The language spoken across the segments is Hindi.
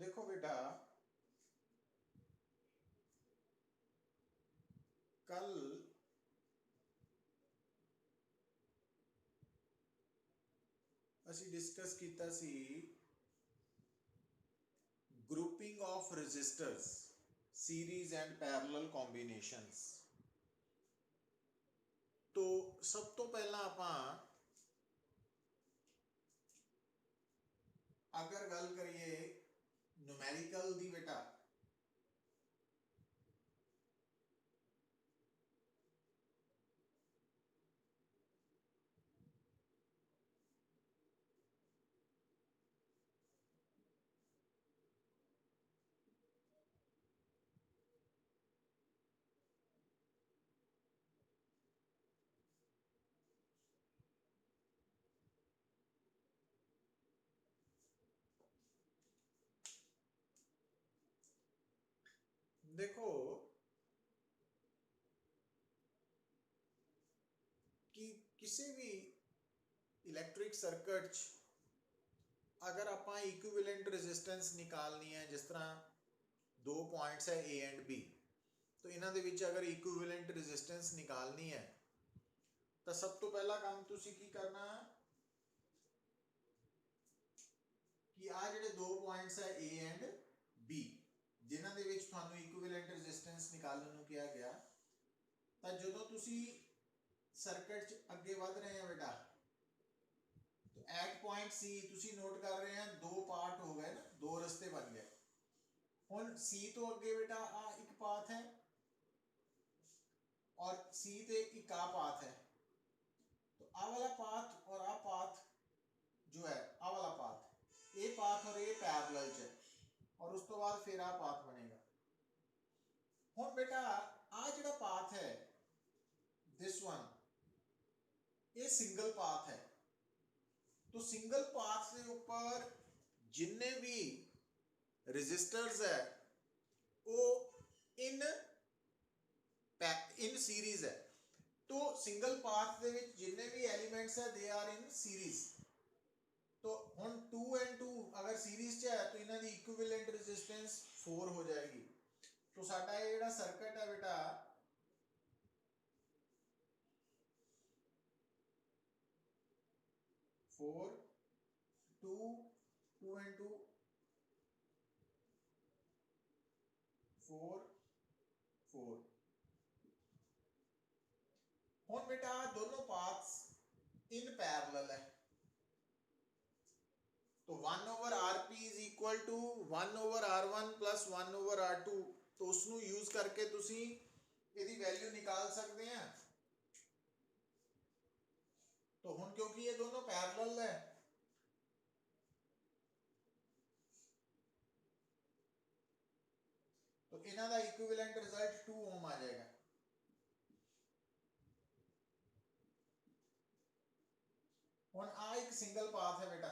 देखो बेटा, कल असी डिस्कस किया सी grouping of resistors, series and parallel combinations. तो सब तो पहला आपां अगर गल करिए न्यूमेरिकल दी बेटा, देखो कि किसी भी इलैक्ट्रिक सर्किट अगर आपां इक्विवेलेंट रेजिस्टेंस निकालनी है, जिस तरह दो पॉइंट्स है ए एंड बी, तो इन्हां दे विच अगर इक्विवेलेंट रेजिस्टेंस निकालनी है तो सब तो पहला काम तुसी की करना कि आ जिहड़े दो पॉइंट्स है ए एंड बी, जिन्हां दे विच तुहानूं इक्विवेलेंट रेजिस्टेंस निकालने नूं कहा गया, तो जदों तुसी सर्किट च अगे वध रहे हैं बेटा, तो एट पॉइंट सी तुसी नोट कर रहे हैं दो पार्ट हो गए ना, दो रस्ते बन गए। हुण सी तो अगे बेटा आ एक पाथ है और सी ते एक आ पाथ है, तो आ वाला पाथ और आ पाथ जो है, आ वाला पाथ, ये पाथ और ये पैरेलल च है, और उस तो बाद फिर आ पाथ बनेगा। हुण बेटा आ जिहड़ा पाथ है, दिस वन, ये सिंगल पाथ है। तो सिंगल पाथ के ऊपर जिन्ने भी रजिस्टर्स है वो इन सीरीज है। तो सिंगल पाथ के विच जिन्ने भी एलिमेंट्स है दे आर इन सीरीज। तो हुण 2 एंड 2 अगर सीरीज च है तो इन्हां दी इक्विवेलेंट रेजिस्टेंस 4 हो जाएगी। तो साडा ये जिहड़ा सर्किट है बेटा, four, two, two and two, 4, 4। हुण बेटा दोनों पाथ्स इन पैरेलल है, तो 1 over R P is equal to 1 over R1 प्लस 1 ओवर R2। तो उसनू यूज करके तुसी इसकी वैल्यू निकाल सकते हैं। तो हुण क्योंकि ये दोनों पैरेलल है, तो इन्हां दा इक्विवेलेंट रिजल्ट 2 ओम आ जाएगा। हुण आ एक सिंगल पाथ है बेटा,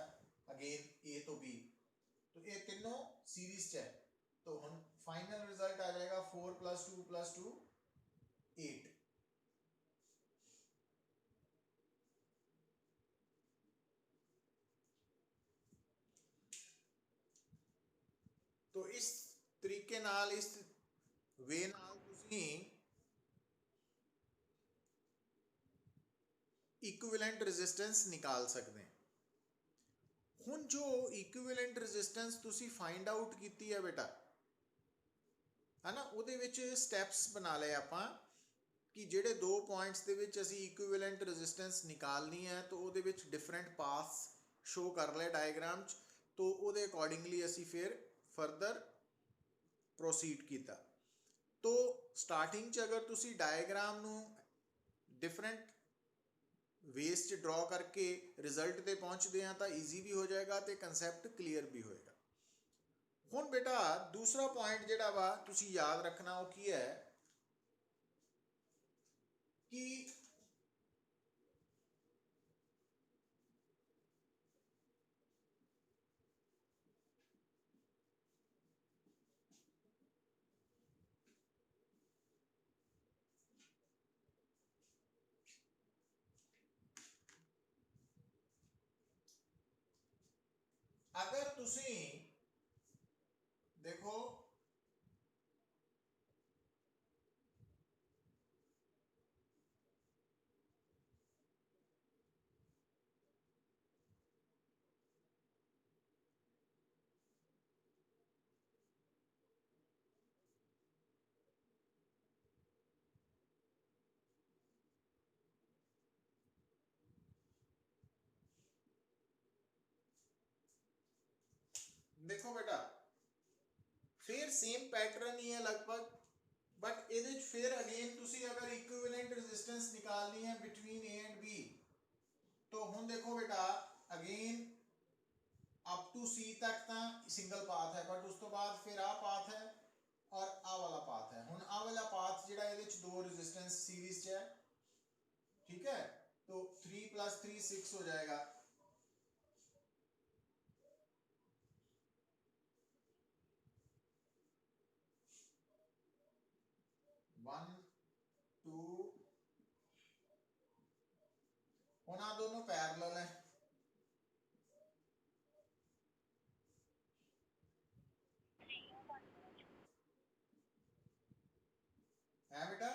अगेन ए तो बी, तो ये तीनों सीरीज च है। तो हुण फाइनल रिजल्ट आ जाएगा 4 + 2 + 2 8। तो इस तरीके नाल, इस वे नाल तुसी इक्विवेलेंट रेजिस्टेंस निकाल सकते हैं। हुण जो इक्विवेलेंट रेजिस्टेंस तुसी फाइंड आउट कीती है बेटा, है ना, उहदे विच स्टैप्स बना लए आपां कि जिहड़े दो पॉइंट्स दे विच असी इक्विवेलेंट रेजिस्टेंस निकालनी है, तो उहदे विच डिफरेंट पाथ्स शो कर ले डायग्राम च। तो उहदे अकॉर्डिंगली असी फिर फर्दर प्रोसीड किया। तो स्टार्टिंग च अगर तुसी डायग्राम नू डिफरेंट वेस च ड्रॉ करके रिजल्ट ते पहुँचते हैं तो ईजी भी हो जाएगा, तो कंसैप्ट क्लीयर भी होएगा। हुण बेटा दूसरा पॉइंट जिहड़ा वा तुसी याद रखना वो की है कि अगर तुसी देखो बेटा फिर सेम पैटर्न ही है लगभग, बट ਇਹਦੇ ਚ फिर अगेन ਤੁਸੀਂ अगर इक्विवेलेंट रेजिस्टेंस निकालनी है बिटवीन ए एंड बी, तो ਹੁਣ देखो बेटा अगेन अप टू सी तक ਤਾਂ सिंगल पाथ है, बट उस तो बाद फिर आ पाथ है और आ वाला पाथ है। ਹੁਣ आ वाला पाथ ਜਿਹੜਾ ਇਹਦੇ ਚ दो रेजिस्टेंस सीरीज ਚ है, ठीक है, तो 3 + 3 6 हो जाएगा। 1 2 ਹੁਣ ਆ दोनों पैरेलल है, है बेटा?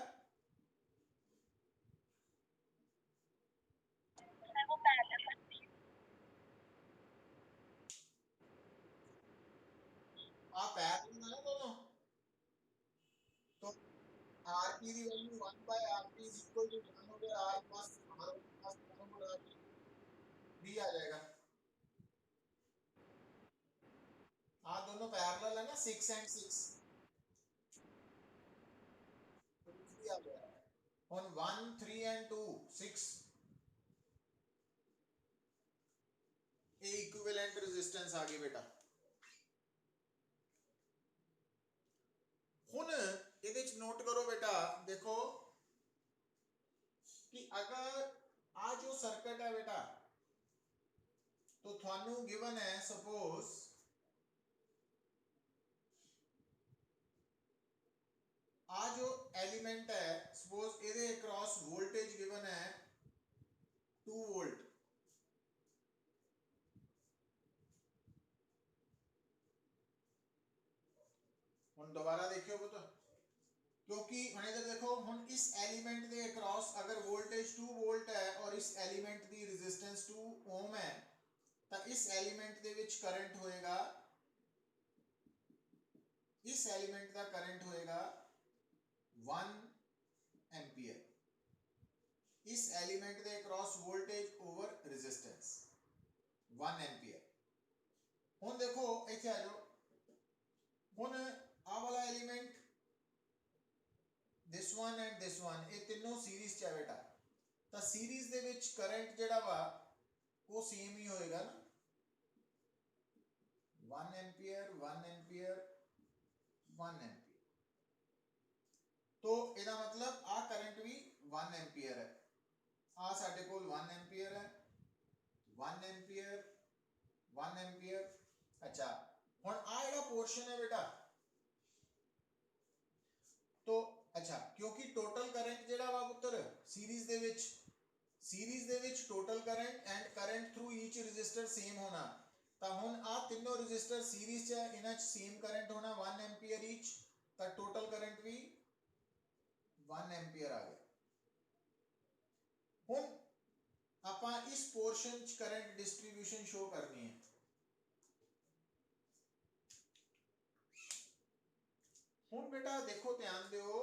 आ पैरेलल है दोनों, तो आर की दी value 1/RP is equal to 1/R plus हमारे पास 1/RP भी आ जाएगा। हाँ दोनों पैरेलल है ना, 6 एंड 6 तो भी आ गया। on 1 3 and 2 6 A equivalent resistance आ गई बेटा। ਹੁਣ ਇਹਦੇ ਚ नोट करो बेटा, देखो कि अगर आ जो सर्किट है बेटा, तो थानू गिवन है सपोज आ जो एलिमेंट है, सपोज ਇਹਦੇ अक्रॉस वोल्टेज गिवन है 2 वोल्ट, ਹੁਣ दोबारा देखियो पुत्र, क्योंकि हम इधर देखो हम इस एलिमेंट के अक्रॉस अगर वोल्टेज 2 वोल्ट है और इस एलिमेंट की रेजिस्टेंस 2 ओम है, तो इस एलिमेंट के विच करंट होएगा, इस एलिमेंट का करंट होएगा 1 एम्पीयर, इस एलिमेंट के across voltage over resistance 1 ampere. हुन देखो इत्थे आ जाओ, हुन आ वाला element this one and this one ये तीनों सीरीज च है बेटा, तो सीरीज दे विच करंट जेड़ा वा वो सेम ही होएगा ना, 1 एम्पीयर 1 एम्पीयर 1 एम्पीयर, तो ਇਹਦਾ मतलब आ करंट भी 1 एम्पीयर है, आ साडे कोल 1 एम्पीयर है, 1 एम्पीयर 1 एम्पीयर। अच्छा हुन आ जेड़ा पोर्शन है बेटा, तो अच्छा क्योंकि टोटल करंट जेड़ा वा पुत्र सीरीज दे विच total current and current through each resistor same होना, तो हुन आ तीनों रजिस्टर सीरीज च है, इना च सेम करंट होना 1 एम्पीयर ईच, तो टोटल करंट भी 1 एम्पीयर आ गया। हुन आपां इस पोर्शन च करंट डिस्ट्रीब्यूशन शो करनी है, हुन बेटा देखो ध्यान दियो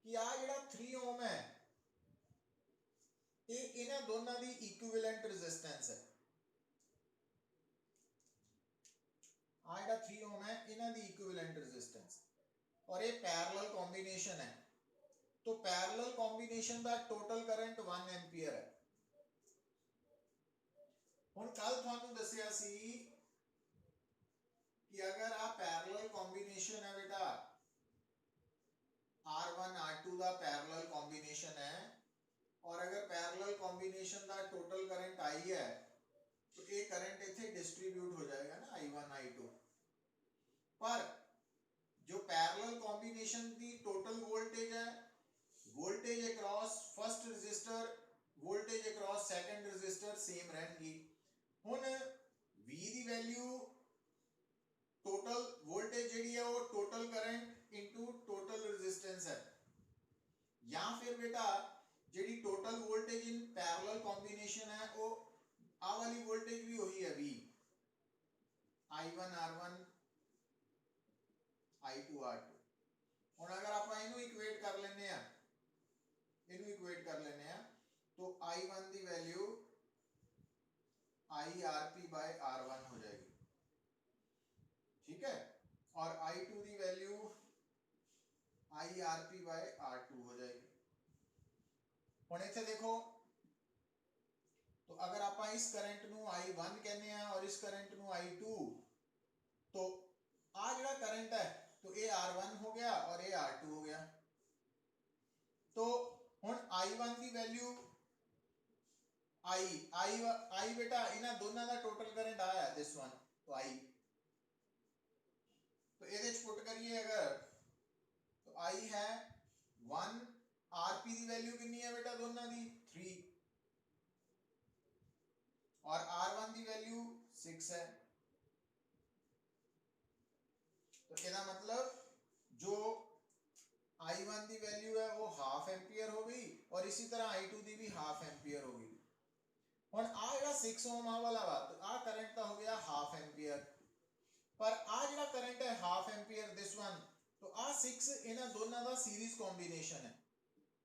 कि आ जेड़ा 3 ओम है ये इन्हां दोनों दी इक्विवेलेंट रेजिस्टेंस है, आ जेड़ा 3 ओम है इन्हां दी इक्विवेलेंट रेजिस्टेंस, और ये पैरेलल कॉम्बिनेशन है, तो पैरेलल कॉम्बिनेशन दा टोटल करंट 1 एम्पीयर है। हुन कल थानू दसिया सी कि अगर आ पैरेलल कॉम्बिनेशन है बेटा, R1 R2 दा पैरेलल कॉम्बिनेशन है, और अगर पैरेलल कॉम्बिनेशन दा टोटल करंट आई है, तो ये करंट इथे डिस्ट्रीब्यूट हो जाएगा ना I1 I2, पर जो पैरेलल कॉम्बिनेशन की टोटल वोल्टेज है, voltage across first resistor voltage across second resistor same रहेंगी। हुन V दी वैल्यू टोटल वोल्टेज जी है वो total current into total resistance है, या फिर बेटा जी total voltage in parallel combination है वो आ वाली वोल्टेज भी वही है V, I1 R1 I2 R2। और अगर आप इनू इक्वेट कर लेने हैं, इनू इक्वेट कर लेने हैं, तो I1 दी वैल्यू IRP/R1 हो जाएगी, हुण इत्थे देखो, तो अगर आप इस करंट नू I1 कहने हैं और इस करंट नू I2, तो आ जिहड़ा करंट है तो ये R1 हो गया और ये R2 हो गया। तो हुण I1 की वैल्यू I बेटा इन्हां दोनों का टोटल करंट आया दिस वन, तो I, तो ये पुट करिए अगर, तो I है 1, RP की वैल्यू कितनी है बेटा दोनों की 3, और R1 की वैल्यू 6 है। तो इसका मतलब जो I1 की वैल्यू है वो हाफ एम्पीयर हो गई और इसी तरह I2 की भी हाफ एम्पीयर हो गई। हुण आ जिहड़ा 6 ओम वाला वा, तो आ करंट तो हो गया हाफ एम्पीयर, पर आ जिहड़ा करंट है हाफ एम्पीयर दिस वन, तो आ 6 इन्हां दोनों का सीरीज कॉम्बिनेशन है।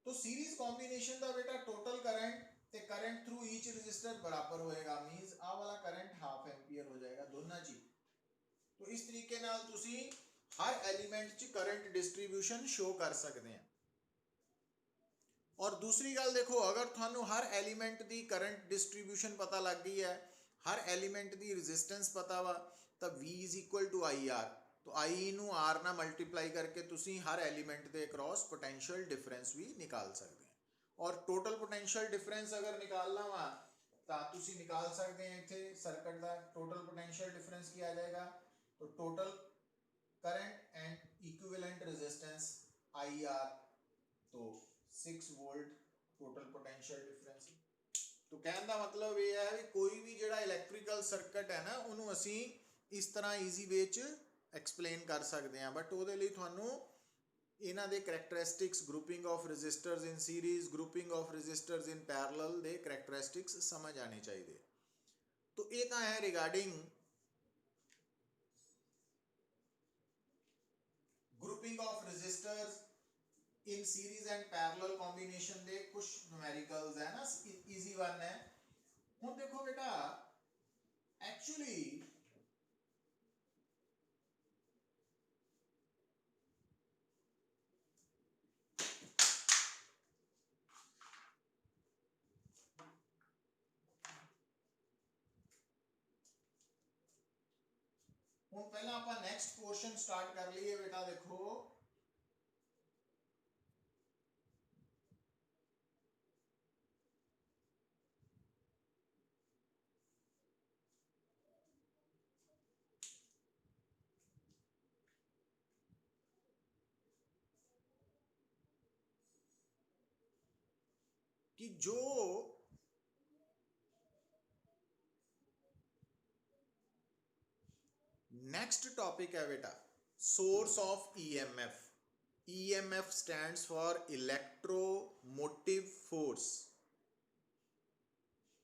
तो सीरीज कॉम्बिनेशन का बेटा टोटल करंट ते करंट थ्रू ईच रजिस्टर बराबर होएगा, मींस आ वाला करंट हाफ एम्पीयर हो जाएगा दोनों ची। तो इस तरीके नाल तुसी हर एलीमेंट च करंट डिस्ट्रीब्यूशन शो कर सकते हैं। और दूसरी गल देखो, अगर थानू हर एलीमेंट की करंट डिस्ट्रीब्यूशन पता लग गई है, हर एलीमेंट की रजिस्टेंस पता वा, तो V is equal to I R, तो आई नू आर ना मल्टीप्लाई करके तुसी हर एलीमेंट के अक्रॉस पोटेंशियल डिफरेंस भी निकाल सकते हैं। और टोटल पोटेंशियल डिफरेंस अगर निकालना वा तो तुसी निकाल सकते हैं, इत्थे सर्किट का टोटल पोटेंशियल डिफरेंस क्या आ जाएगा, तो total current and equivalent resistance I R, तो 6 वोल्ट टोटल पोटेंशियल डिफरेंस। तो कहने का मतलब ये है कि कोई भी जिहड़ा इलैक्ट्रिकल सर्किट है ना, उन्होंने असी इस तरह ईजी वे च एक्सप्लेन कर सकते हैं, बट वो थानू इन्हां दे characteristics, grouping of resistors in series, grouping of resistors in parallel दे करैक्टरिस्टिक्स समझ आने चाहिए। तो ये तो है regarding grouping of resistors in series and parallel combination दे कुछ न्यूमेरिकल्स है ना, इजी वन है। हुण देखो बेटा, एक्चुअली हुण पहला आपां नेक्स्ट पोर्शन स्टार्ट कर लीए बेटा। देखो कि जो नेक्स्ट टॉपिक है बेटा, source of EMF. EMF stands for electromotive force.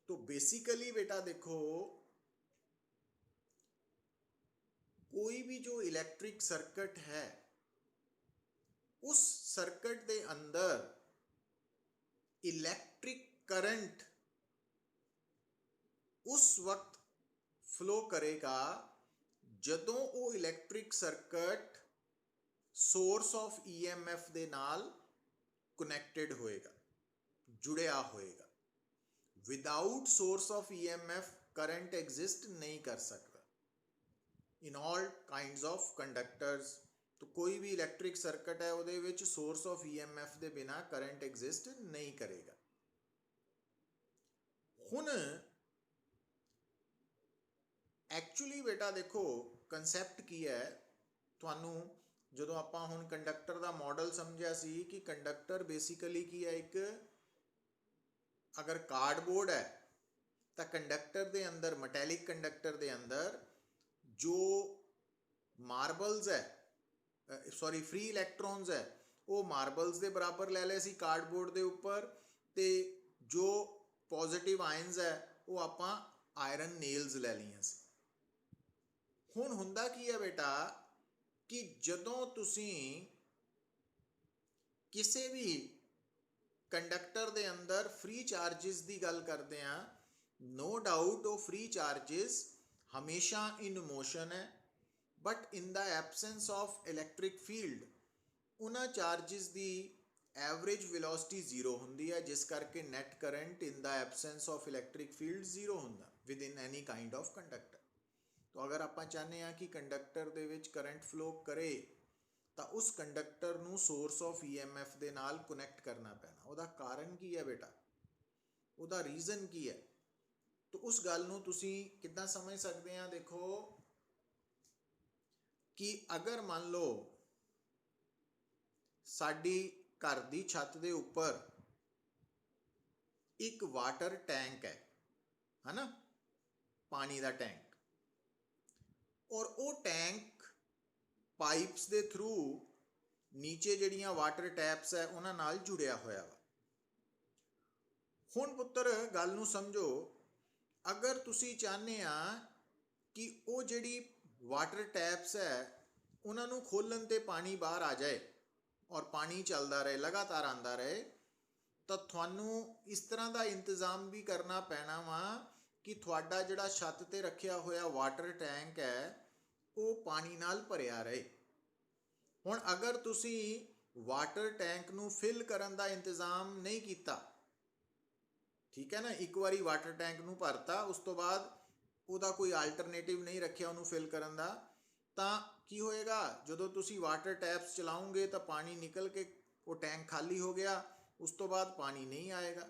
तो बेसिकली बेटा देखो, कोई भी जो इलेक्ट्रिक सर्किट है, उस सर्किट के अंदर इलेक्ट्रिक करंट उस वक्त फ्लो करेगा जदों वो electric circuit source of EMF दे नाल कनेक्टेड होएगा, जुड़िया होएगा। Without source of EMF current exist नहीं कर सकता in all kinds of conductors. तो कोई भी इलेक्ट्रिक सर्किट है उहदे विच सोर्स ऑफ ईएमएफ दे बिना करंट एग्जिस्ट नहीं करेगा। हुण एक्चुअली बेटा देखो कंसैप्ट की है, तुहानू जो आप हुण कंडक्टर का मॉडल समझिया सी कि कंडक्टर बेसिकली की है, एक अगर कार्डबोर्ड है तो कंडक्टर के अंदर, मटैलिक कंडक्टर के अंदर जो मार्बल्स है, सॉरी फ्री इलैक्ट्रॉन्स है, वो मार्बल्स के बराबर लै ले सी कार्डबोर्ड के उपर, तो जो पॉजिटिव आयन्स है वो आप आयरन नेल्स लै लिया सी। हुण हुंदा की है बेटा कि जदों तुसी किसी भी कंडक्टर के अंदर फ्री चार्जिस की गल करते हैं, नो डाउट वो फ्री चार्जिस हमेशा इन मोशन है, but in the absence of electric field उन्हां चार्जिस की ਐਵਰੇਜ ਵੈਲੋਸਿਟੀ ਜ਼ੀਰੋ ਹੁੰਦੀ ਹੈ, ਜਿਸ ਕਰਕੇ net current in the absence of electric field zero ਹੁੰਦਾ within any kind of conductor. तो अगर आप चाहते हैं कि कंडक्टर ਦੇ ਵਿੱਚ करंट फ्लो करे ਤਾਂ ਉਸ ਕੰਡਕਟਰ ਨੂੰ ਸੋਰਸ ਆਫ EMF ਦੇ ਨਾਲ ਕਨੈਕਟ ਕਰਨਾ ਪੈਣਾ। ਉਹਦਾ ਕਾਰਨ ਕੀ ਹੈ ਬੇਟਾ, ਉਹਦਾ ਰੀਜ਼ਨ ਕੀ ਹੈ? ਤਾਂ ਉਸ ਗੱਲ ਨੂੰ ਤੁਸੀਂ ਕਿੱਦਾਂ ਸਮਝ ਸਕਦੇ ਆ? ਦੇਖੋ ਕਿ ਅਗਰ ਮੰਨ ਲਓ ਸਾਡੀ ਘਰ ਦੀ ਛੱਤ ਦੇ ਉੱਪਰ ਇੱਕ ਵਾਟਰ ਟੈਂਕ ਹੈ ਨਾ, ਪਾਣੀ ਦਾ ਟੈਂਕ, ਔਰ ਉਹ ਟੈਂਕ ਪਾਈਪਸ ਦੇ ਥਰੂ ਨੀਚੇ ਜਿਹੜੀਆਂ ਵਾਟਰ ਟੈਪਸ ਹੈ ਉਹਨਾਂ ਨਾਲ ਜੁੜਿਆ ਹੋਇਆ ਵਾ। ਹੁਣ ਪੁੱਤਰ ਗੱਲ ਨੂੰ ਸਮਝੋ, ਅਗਰ ਤੁਸੀਂ ਚਾਹੁੰਦੇ ਆ ਕਿ ਉਹ ਜਿਹੜੀ ਵਾਟਰ ਟੈਪਸ ਹੈ ਉਹਨਾਂ ਨੂੰ ਖੋਲ੍ਹਣ 'ਤੇ ਪਾਣੀ ਬਾਹਰ ਆ ਜਾਏ ਔਰ ਪਾਣੀ ਚੱਲਦਾ ਰਹੇ, ਲਗਾਤਾਰ ਆਉਂਦਾ ਰਹੇ, ਤਾਂ ਤੁਹਾਨੂੰ ਇਸ ਤਰ੍ਹਾਂ ਦਾ ਇੰਤਜ਼ਾਮ ਵੀ ਕਰਨਾ ਪੈਣਾ ਵਾ ਕਿ ਤੁਹਾਡਾ ਜਿਹੜਾ ਛੱਤ 'ਤੇ ਰੱਖਿਆ ਹੋਇਆ ਵਾਟਰ ਟੈਂਕ ਹੈ ਉਹ ਪਾਣੀ ਨਾਲ ਭਰਿਆ ਰਹੇ। ਹੁਣ ਅਗਰ ਤੁਸੀਂ ਵਾਟਰ ਟੈਂਕ ਨੂੰ ਫਿਲ ਕਰਨ ਦਾ ਇੰਤਜ਼ਾਮ ਨਹੀਂ ਕੀਤਾ, ਠੀਕ ਹੈ ਨਾ, ਇੱਕ ਵਾਰੀ ਵਾਟਰ ਟੈਂਕ ਨੂੰ ਭਰਤਾ, ਉਸ ਤੋਂ ਬਾਅਦ ਉਹਦਾ ਕੋਈ ਆਲਟਰਨੇਟਿਵ ਨਹੀਂ ਰੱਖਿਆ ਉਹਨੂੰ ਫਿਲ ਕਰਨ ਦਾ, ਤਾਂ ਕੀ ਹੋਏਗਾ? ਜਦੋਂ ਤੁਸੀਂ ਵਾਟਰ ਟੈਪਸ ਚਲਾਓਗੇ ਤਾਂ ਪਾਣੀ ਨਿਕਲ ਕੇ ਉਹ ਟੈਂਕ ਖਾਲੀ ਹੋ ਗਿਆ, ਉਸ ਤੋਂ ਬਾਅਦ ਪਾਣੀ ਨਹੀਂ ਆਏਗਾ।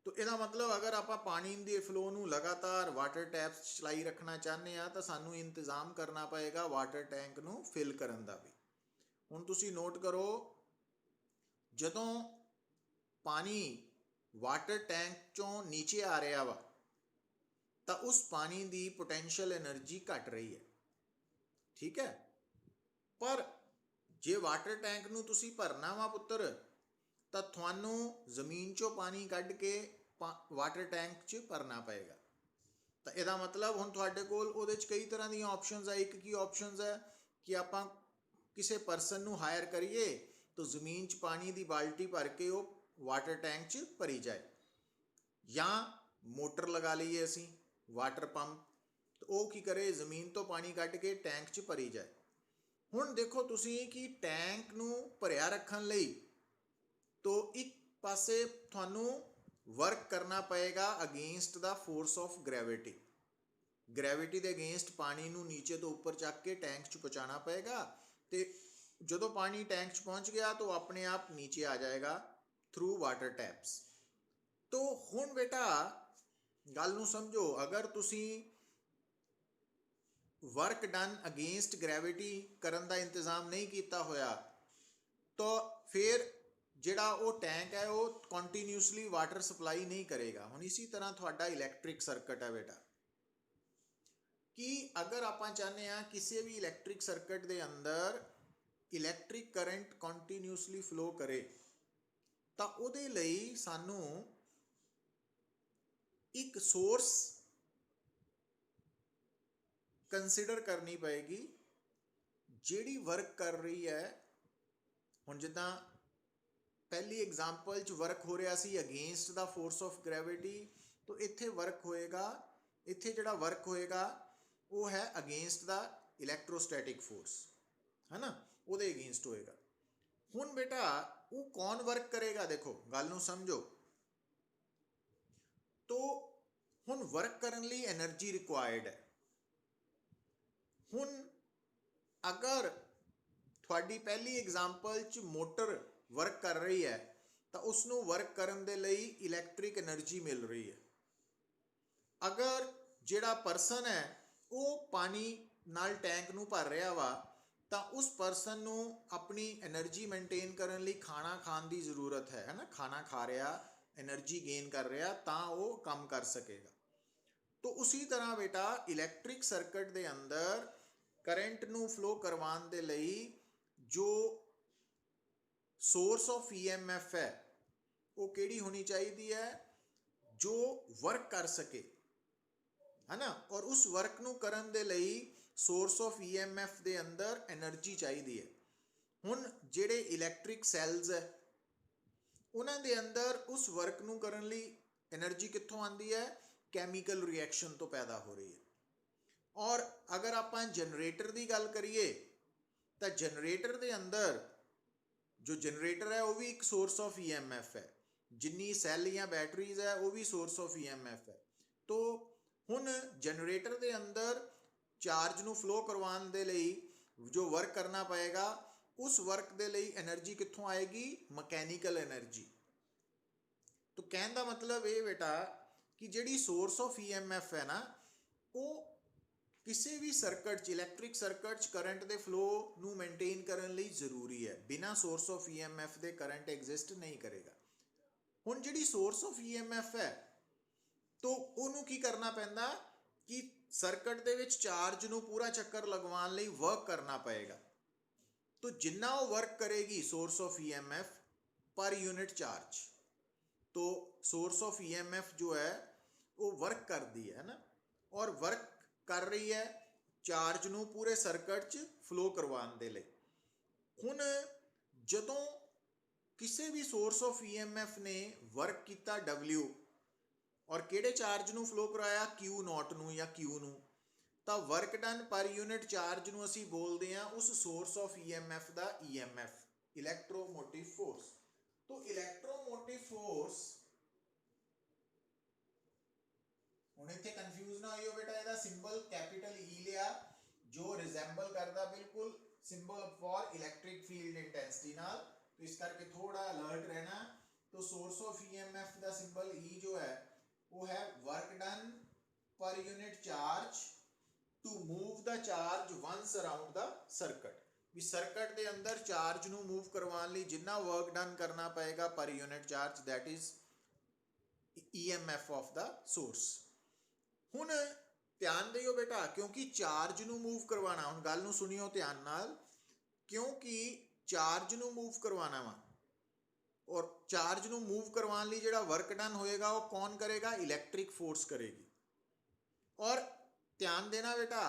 तो ਇਹਦਾ ਮਤਲਬ ਅਗਰ ਆਪਾਂ ਪਾਣੀ ਦੇ ਫਲੋ ਨੂੰ ਲਗਾਤਾਰ ਵਾਟਰ ਟੈਪਸ ਚਲਾਈ ਰੱਖਣਾ ਚਾਹੁੰਦੇ ਆ ਤਾਂ ਸਾਨੂੰ ਇੰਤਜ਼ਾਮ ਕਰਨਾ ਪਏਗਾ ਵਾਟਰ ਟੈਂਕ ਨੂੰ ਫਿਲ ਕਰਨ ਦਾ ਵੀ। ਹੁਣ ਤੁਸੀਂ ਨੋਟ ਕਰੋ, ਜਦੋਂ ਪਾਣੀ ਵਾਟਰ ਟੈਂਕ ਚੋਂ ਨੀਚੇ ਆ ਰਿਹਾ ਵਾ ਤਾਂ ਉਸ ਪਾਣੀ ਦੀ ਪੋਟੈਂਸ਼ੀਅਲ એનર્ਜੀ ਘਟ ਰਹੀ ਹੈ, ਠੀਕ ਹੈ। ਪਰ ਜੇ ਵਾਟਰ ਟੈਂਕ ਨੂੰ ਤੁਸੀਂ ਭਰਨਾ ਵਾ ਪੁੱਤਰ, ਤਾਂ ਤੁਹਾਨੂੰ ਜ਼ਮੀਨ 'ਚੋਂ ਪਾਣੀ ਕੱਢ ਕੇ ਵਾਟਰ ਟੈਂਕ 'ਚ ਭਰਨਾ ਪਏਗਾ। ਤਾਂ ਇਹਦਾ ਮਤਲਬ ਹੁਣ ਤੁਹਾਡੇ ਕੋਲ ਉਹਦੇ 'ਚ ਕਈ ਤਰ੍ਹਾਂ ਦੀਆਂ ਆਪਸ਼ਨਸ ਹੈ। ਇੱਕ ਕੀ ਆਪਸ਼ਨਸ ਹੈ ਕਿ ਆਪਾਂ ਕਿਸੇ ਪਰਸਨ ਨੂੰ ਹਾਇਰ ਕਰੀਏ ਤਾਂ ਜ਼ਮੀਨ 'ਚ ਪਾਣੀ ਦੀ ਬਾਲਟੀ ਭਰ ਕੇ ਉਹ ਵਾਟਰ ਟੈਂਕ 'ਚ ਭਰੀ ਜਾਏ, ਜਾਂ ਮੋਟਰ ਲਗਾ ਲਈਏ ਅਸੀਂ, ਵਾਟਰ ਪੰਪ, ਤਾਂ ਉਹ ਕੀ ਕਰੇ, ਜ਼ਮੀਨ ਤੋਂ ਪਾਣੀ ਕੱਢ ਕੇ ਟੈਂਕ 'ਚ ਭਰੀ ਜਾਏ। ਹੁਣ ਦੇਖੋ ਤੁਸੀਂ ਕਿ ਟੈਂਕ ਨੂੰ ਭਰਿਆ ਰੱਖਣ ਲਈ तो एक पासे थानू वर्क करना पएगा against the force of gravity. Gravity के अगेंस्ट पानी नू नीचे तो ऊपर चक के टैंक च पहुँचाना पएगा, तो जो पानी टैंक च पहुँच गया तो अपने आप नीचे आ जाएगा थ्रू वाटर टैप्स। तो हुण बेटा गल नू समझो, अगर तुसी वर्क डन अगेंस्ट ग्रैविटी करन दा इंतजाम नहीं किया होया तो फिर ਜਿਹੜਾ ਉਹ ਟੈਂਕ ਹੈ ਉਹ ਕੰਟੀਨਿਊਸਲੀ ਵਾਟਰ ਸਪਲਾਈ ਨਹੀਂ ਕਰੇਗਾ। ਹੁਣ ਇਸੇ ਤਰ੍ਹਾਂ ਤੁਹਾਡਾ ਇਲੈਕਟ੍ਰਿਕ ਸਰਕਟ ਹੈ ਬੇਟਾ, ਕਿ ਅਗਰ ਆਪਾਂ ਚਾਹੁੰਦੇ ਹਾਂ ਕਿਸੇ ਵੀ ਇਲੈਕਟ੍ਰਿਕ ਸਰਕਟ ਦੇ ਅੰਦਰ ਇਲੈਕਟ੍ਰਿਕ ਕਰੰਟ ਕੰਟੀਨਿਊਸਲੀ ਫਲੋ ਕਰੇ, ਤਾਂ ਉਹਦੇ ਲਈ ਸਾਨੂੰ ਇੱਕ ਸੋਰਸ ਕੰਸੀਡਰ ਕਰਨੀ ਪਏਗੀ ਜਿਹੜੀ ਵਰਕ ਕਰ ਰਹੀ ਹੈ। ਹੁਣ ਜਿੱਦਾਂ ਪਹਿਲੀ एग्जाम्पल च वर्क हो रहा सी against the force of gravity, तो इत्थे वर्क होएगा, इत्थे जिहड़ा वर्क होएगा वो है अगेंस्ट द इलैक्ट्रोस्टैटिक फोर्स, है ना, वो अगेंस्ट होएगा। हुण बेटा वो कौन वर्क करेगा? देखो गल नूं समझो, तो हुण वर्क करन लई एनर्जी रिक्वायर्ड है। हुण अगर तुहाडी पहली एग्जाम्पल च मोटर वर्क कर रही है तो उसनों वर्क करन दे लई इलैक्ट्रिक एनर्जी मिल रही है। अगर जिहड़ा परसन है वो पानी नाल टैंक नूं भर रहा वा तो उस परसन नूं अपनी एनर्जी मेनटेन करन लई खाना खाण दी जरूरत है ना, खाना खा रहा, एनर्जी गेन कर रहा, तां वो काम कर सकेगा। तो उसी तरह बेटा इलैक्ट्रिक सर्किट दे अंदर करंट नूं फ्लो करवाउण दे लई जो सोर्स ऑफ EMF है वो केड़ी होनी चाहिए है, जो वर्क कर सके, है ना, और उस वर्क नू करन दे लई सोर्स ऑफ EMF दे अंदर एनर्जी चाहिए है। हुण जेड़े इलैक्ट्रिक सैल्स है उन्हां दे अंदर उस वर्क नू करन लई एनर्जी कित्थों आंदी है? कैमिकल रिएक्शन तो पैदा हो रही है। और अगर आपां जनरेटर की गल करिए तो जनरेटर दे अंदर जो जनरेटर है वो भी एक सोर्स ऑफ ईएमएफ है, जिन्नी सैल या बैटरीज है वो भी सोर्स ऑफ ईएमएफ है। तो हुण जनरेटर के अंदर चार्ज ਨੂੰ फ्लो करवाने ਦੇ ਲਈ जो वर्क करना पएगा, उस वर्क ਦੇ ਲਈ एनर्जी कित्थों आएगी? Mechanical energy. तो कहने का मतलब ये बेटा कि जिहड़ी सोर्स ऑफ ईएमएफ है ना, वो किसी भी सर्किट च इलैक्ट्रिक सर्किट च करंट के फ्लो ਨੂੰ मेनटेन करने ਲਈ ਜ਼ਰੂਰੀ है। बिना सोर्स ऑफ ईएमएफ ਦੇ करंट एग्जिस्ट नहीं करेगा। ਹੁਣ ਜਿਹੜੀ सोर्स ऑफ ईएमएफ है तो ਉਹਨੂੰ ਕੀ ਕਰਨਾ ਪੈਂਦਾ कि सर्किट ਦੇ ਵਿੱਚ ਚਾਰਜ ਨੂੰ ਪੂਰਾ ਚੱਕਰ ਲਗਵਾਉਣ ਲਈ वर्क करना पएगा। तो जिन्ना वो वर्क करेगी सोर्स ऑफ ईएमएफ पर यूनिट चार्ज, तो सोर्स ऑफ ईएमएफ जो है वो वर्क करती है ना, और वर्क कर रही है चार्ज ਨੂੰ पूरे सर्किट च फ्लो करवाने ਦੇ ਲਈ। ਹੁਣ ਜਦੋਂ ਕਿਸੇ ਵੀ सोर्स ऑफ ईएमएफ ने वर्क किया W और ਕਿਹੜੇ ਚਾਰਜ ਨੂੰ फ्लो कराया? Q0 ਨੂੰ ਜਾਂ Q ਨੂੰ, ਤਾਂ work done per unit charge ਨੂੰ ਅਸੀਂ ਬੋਲਦੇ ਹਾਂ उस सोर्स ऑफ ईएमएफ ਦਾ EMF, इलैक्ट्रोमोटिव फोर्स। तो इलैक्ट्रोमोटिव फोर्स, ਹੁਣ ਇੱਥੇ ਕਨਫਿਊਜ਼ ਨਾ ਹੋਈਓ बेटा, ਇਹਦਾ ਸਿੰਬਲ कैपिटल E लिया जो रिजेंबल करता बिल्कुल symbol for electric field intensity नाल, तो इस करके थोड़ा अलर्ट रहना। तो सोर्स ऑफ ईएमएफ का सिंबल E जो है वो है work done per unit charge to move the charge once around the circuit. भी सर्किट के अंदर चार्ज ਨੂੰ मूव करवाने ਲਈ जिन्ना वर्क डन करना पएगा per unit charge, that is EMF of the source. ਹੁਣ ਧਿਆਨ ਦਿਓ बेटा, क्योंकि चार्ज ਨੂੰ मूव करवाना, ਹੁਣ ਗੱਲ ਨੂੰ सुनियो ध्यान नाल, क्योंकि चार्ज ਨੂੰ मूव करवाना वा और चार्ज ਨੂੰ मूव करवाने ਲਈ ਜਿਹੜਾ वर्क डन होएगा वो कौन करेगा? इलैक्ट्रिक फोर्स करेगी। और ध्यान देना बेटा,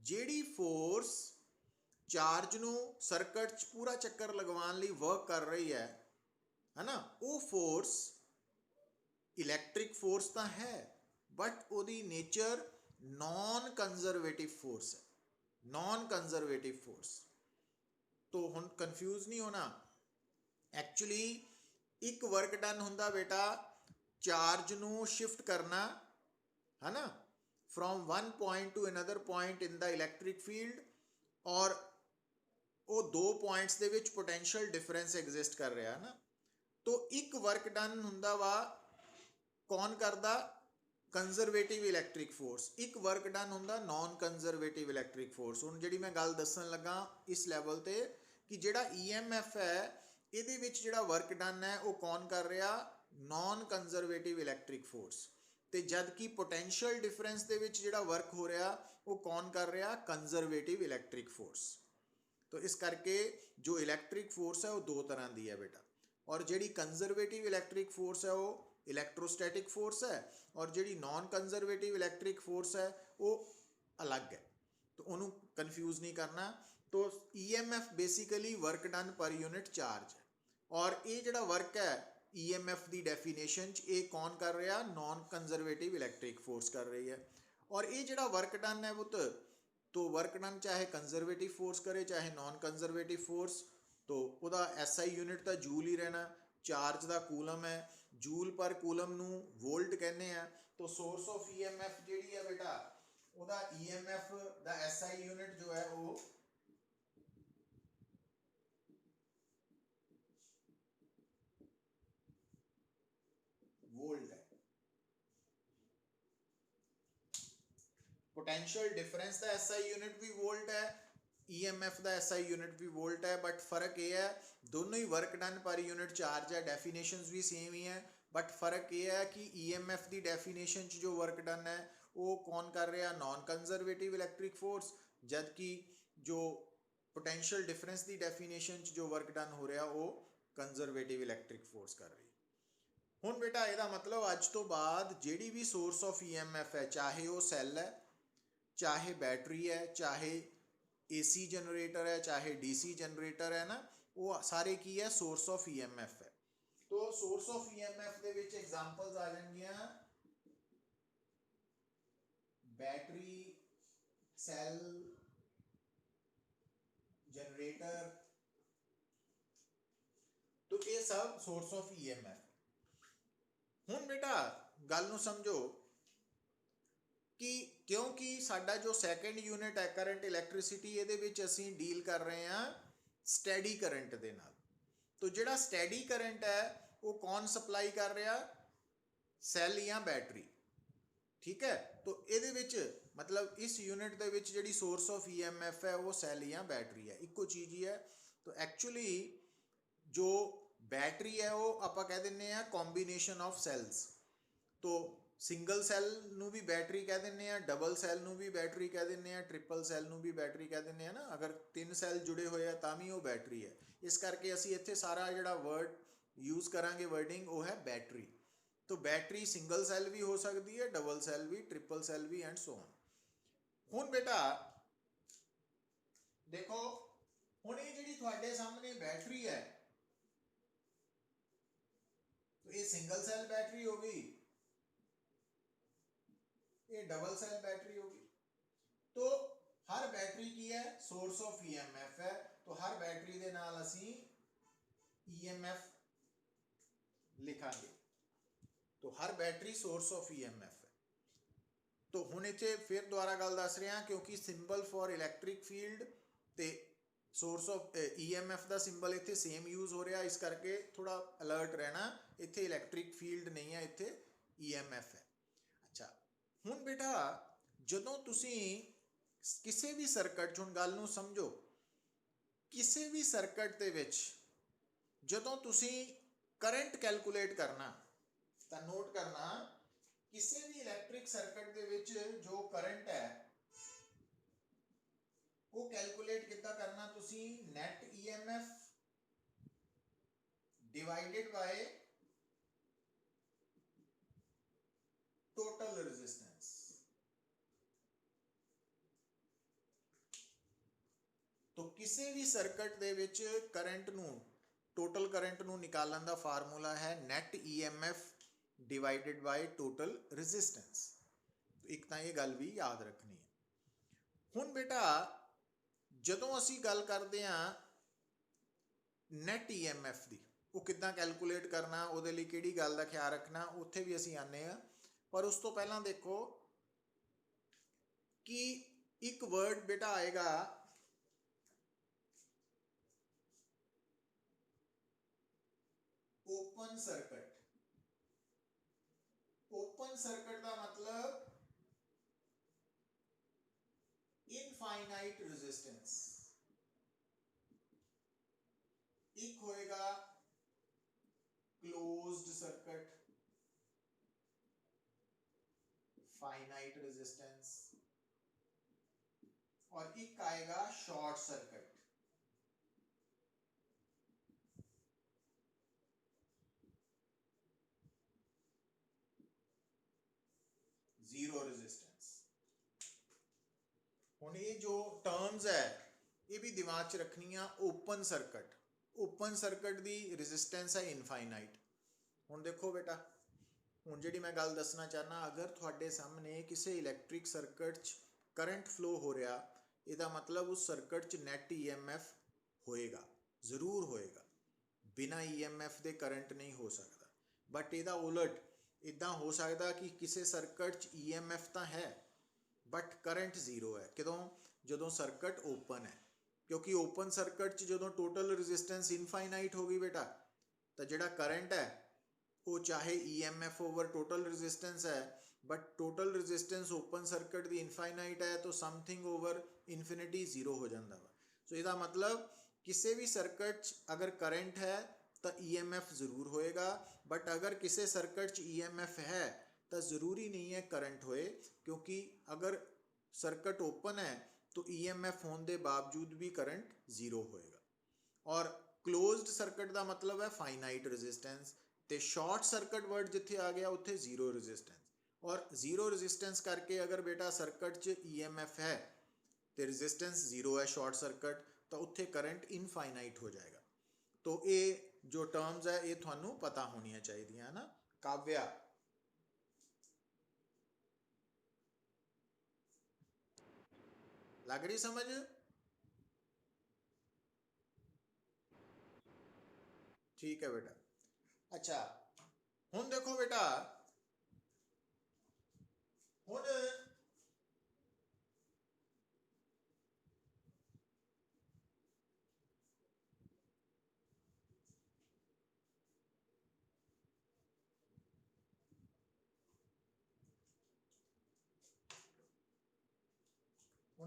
ਜਿਹੜੀ फोर्स चार्ज ਨੂੰ सर्किट च पूरा चक्कर लगवाने ਲਈ वर्क कर रही है ना, वो फोर्स इलैक्ट्रिक फोर्स तो है, बट ਉਹਦੀ नेचर नॉन कंजरवेटिव फोर्स है, नॉन कंजरवेटिव फोर्स। तो हुण कन्फ्यूज नहीं होना। एक्चुअली एक वर्क डन हुंदा बेटा चार्ज ਨੂੰ शिफ्ट करना है ना, from one point two another point in the electric field, और वो दो पॉइंट्स ਦੇ ਵਿੱਚ पोटेंशियल डिफरेंस एग्जिस्ट कर रहा है ना। तो एक वर्क डन हुंदा वा कौन करदा? Conservative electric force. एक वर्क डन हुंदा नॉन कंजरवेटिव इलैक्ट्रिक फोर्स। हुण जिहड़ी मैं गल दस्सण लगा इस लैवल ते कि जिहड़ा EMF है ਇਹਦੇ ਵਿੱਚ ਜਿਹੜਾ वर्क डन है वो कौन कर रहा? Non conservative electric force. ਤੇ जद कि पोटेंशियल डिफरेंस ਦੇ ਵਿੱਚ ਜਿਹੜਾ वर्क हो रहा वो कौन कर रहा? Conservative electric force. तो इस करके जो इलैक्ट्रिक फोर्स है वो दो तरह की है बेटा, और जिहड़ी कंजरवेटिव इलैक्ट्रिक फोर्स है वो इलैक्ट्रोस्टैटिक फोर्स है, और जिहड़ी नॉन कंजरवेटिव इलैक्ट्रिक फोर्स है वो अलग है। तो उन्होंने कन्फ्यूज नहीं करना। तो EMF basically work done per unit charge है, और ये जिहड़ा वर्क है EMF की डेफिनेशन ये कौन कर रहा? नॉन कंजरवेटिव इलैक्ट्रिक फोर्स कर रही है। और ये जिहड़ा वर्क डन है पुत, तो वर्क डन चाहे कंजरवेटिव फोर्स करे चाहे नॉन कंजरवेटिव फोर्स, तो वह SI यूनिट तो जूल ही रहना, चार्ज का कूलम है, जूल पर कूलम नू वोल्ट कहने हैं। तो सोर्स ऑफ EMF जिहड़ी है बेटा ਉਹਦਾ EMF ਦਾ SI यूनिट जो है वो वोल्ट है। पोटेंशियल डिफरेंस का SI यूनिट भी वोल्ट है, EMF का SI यूनिट भी वोल्ट है, बट फर्क ये है दोनों ही work done per unit charge है, डेफिनेशंस भी सेम ही है, बट फर्क ये है कि EMF की डेफिनेशन जो वर्क डन है वो कौन कर रहा? नॉन कंजरवेटिव इलैक्ट्रिक फोर्स, जबकि जो पोटेंशियल डिफरेंस की डेफिनेशन जो वर्क डन हो रहा वो कंजरवेटिव इलैक्ट्रिक फोर्स कर रही। हुण बेटा ਇਹਦਾ मतलब अज तो बाद जिहड़ी भी सोर्स ऑफ EMF है, चाहे वो सैल है, चाहे बैटरी है, चाहे AC जनरेटर है, चाहे DC जनरेटर है ना, वो सारे की है सोर्स ऑफ EMF है। तो सोर्स ऑफ EMF ਦੇ ਵਿੱਚ एग्जांपल्स आ जाएंगियां बैटरी, सेल, जनरेटर, ये सब सोर्स ऑफ ईएमएफ। हुण बेटा गल नूं समझो कि क्योंकि साडा जो सैकेंड यूनिट है करंट इलैक्ट्रिसिटी ये असी डील कर रहे हैं स्टैडी करंट दे नाल। तो जिहड़ा स्टैडी करंट है वो कौन सप्लाई कर रहा, सैल या बैटरी, ठीक है। तो ये मतलब इस यूनिट के जिहड़ी सोर्स ऑफ ईएमएफ है वो सैल या बैटरी है, इक्को चीज़ ही है। तो एक्चुअली जो बैटरी है वो आप कह दें कॉम्बीनेशन ऑफ सैल्स। तो सिंगल सैल नूं भी बैटरी कह दें, डबल सैल नूं भी बैटरी कह दें, ट्रिपल सैल नूं भी बैटरी कह दें ना। अगर 3 सैल जुड़े हुए हैं तां भी वो बैटरी है। इस करके असी इत्थे सारा जिहड़ा वर्ड यूज़ करांगे वर्डिंग वो है बैटरी। तो बैटरी सिंगल सैल भी हो सकती है, डबल सैल भी, ट्रिपल सैल भी एंड सो ऑन। हुण बेटा देखो हुण ये जिहड़ी तुहाडे सामने बैटरी है तो ये सिंगल सैल बैटरी हो गई, ये डबल सेल बैटरी होगी। तो हर बैटरी की है सोर्स ऑफ ईएमएफ है, तो हर बैटरी दे नाल असी ईएमएफ लिखांगे। तो हर बैटरी सोर्स ऑफ ईएमएफ है। तो हुण इत्थे फिर दोबारा गल दस रहा क्योंकि सिंबल फॉर इलैक्ट्रिक फील्ड ते सोर्स ऑफ ईएमएफ का सिंबल इत्थे सेम यूज हो रहा, इस करके थोड़ा अलर्ट रहना। इत्थे इलैक्ट्रिक फील्ड नहीं है, इत्थे ईएमएफ है। अच्छा हुण बेटा जदों तुसी किसी भी सर्किट हुण गल नूं समझो, किसी भी सर्किट दे विच जदों तुसी करंट कैलकुलेट करना तो नोट करना किसी भी इलैक्ट्रिक सर्किट दे विच जो करंट है वो कैलकुलेट कितना करना तुसी net EMF divided by total resistance. तो किसी भी सर्किट दे विच करंट नूं टोटल करंट नूं निकालण दा फार्मूला है net EMF divided by total resistance. तो एक तो ये गल भी याद रखनी है। हुण बेटा जदों असी गल करते हैं नैट ईएमएफ की वो किद्दां कैलकुलेट करना, उहदे लई किहड़ी गल दा ख्याल रखना, उत्थे भी असी आने हैं। पर उस तो पहला देखो कि एक वर्ड बेटा आएगा ओपन सर्किट। ओपन सर्किट का मतलब इनफाइनाइट रेजिस्टेंस। एक होएगा क्लोज्ड सर्किट, फाइनाइट रेजिस्टेंस, और एक आएगा शॉर्ट सर्किट। Zero resistance. हुण ये जो टर्म्स है ये भी दिमाग च रखनी है। ओपन सर्किट, ओपन सर्किट की रेजिस्टेंस है इनफाइनाइट। हुण देखो बेटा हुण जिहड़ी मैं गल दसना चाहना, अगर तुहाडे सामने किसी इलैक्ट्रिक सर्किट च करंट फ्लो हो रहा, इसका मतलब उस सर्किट च नैट ईएमएफ होएगा, जरूर होएगा। बिना ईएमएफ के करंट नहीं हो सकता। बट इहदा उलट इदा हो सकता कि किसी सर्किट च ईएमएफ तो है बट करंट जीरो है। कदों जदों सर्किट ओपन है, क्योंकि ओपन सर्किट च जदों टोटल रेजिस्टेंस इनफाइनाइट हो गई बेटा, तो जिहड़ा करंट है वो चाहे ईएमएफ ओवर टोटल रेजिस्टेंस है, but total resistance open circuit की इनफाइनाइट है, तो समथिंग ओवर इनफिनिटी जीरो हो जाता है। सो इसका मतलब किसी भी सर्किट अगर करंट है तो ईएमएफ जरूर होएगा, बट अगर किसी सर्किट ईएमएफ है तो ज़रूरी नहीं है करंट होए, क्योंकि अगर सर्किट ओपन है तो ईएमएफ होने के बावजूद भी करंट जीरो होएगा। और क्लोज्ड सर्किट का मतलब है फाइनाइट रेजिस्टेंस, तो शॉर्ट सर्किट वर्ड जिथे आ गया उत्थे जीरो रेजिस्टेंस। और जीरो रेजिस्टेंस करके अगर बेटा सर्किट च ईएमएफ है तो रेजिस्टेंस जीरो है शॉर्ट सर्किट, तो उत्थे करंट इनफाइनाइट हो जाएगा। तो ये जो टर्म्स है ये थानू पता होनी चाहिए है ना। काव्या लग रही समझ? ठीक है बेटा। अच्छा हुण देखो बेटा, हुण